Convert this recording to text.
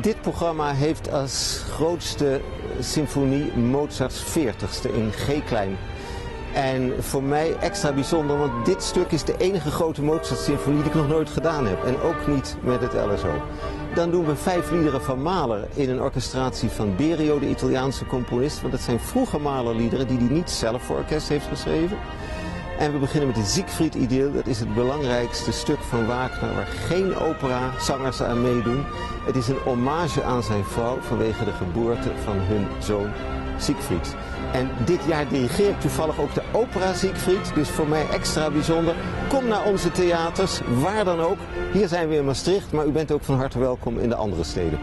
Dit programma heeft als grootste symfonie Mozarts 40ste in G-klein. En voor mij extra bijzonder, want dit stuk is de enige grote Mozart-symfonie die ik nog nooit gedaan heb. En ook niet met het LSO. Dan doen we 5 liederen van Mahler in een orchestratie van Berio, de Italiaanse componist. Want dat zijn vroege Mahler-liederen die hij niet zelf voor orkest heeft geschreven. En we beginnen met de Siegfried-idyll. Dat is het belangrijkste stuk van Wagner waar geen operazangers aan meedoen. Het is een hommage aan zijn vrouw vanwege de geboorte van hun zoon Siegfried. En dit jaar dirigeer ik toevallig ook de opera Siegfried, dus voor mij extra bijzonder. Kom naar onze theaters, waar dan ook. Hier zijn we in Maastricht, maar u bent ook van harte welkom in de andere steden.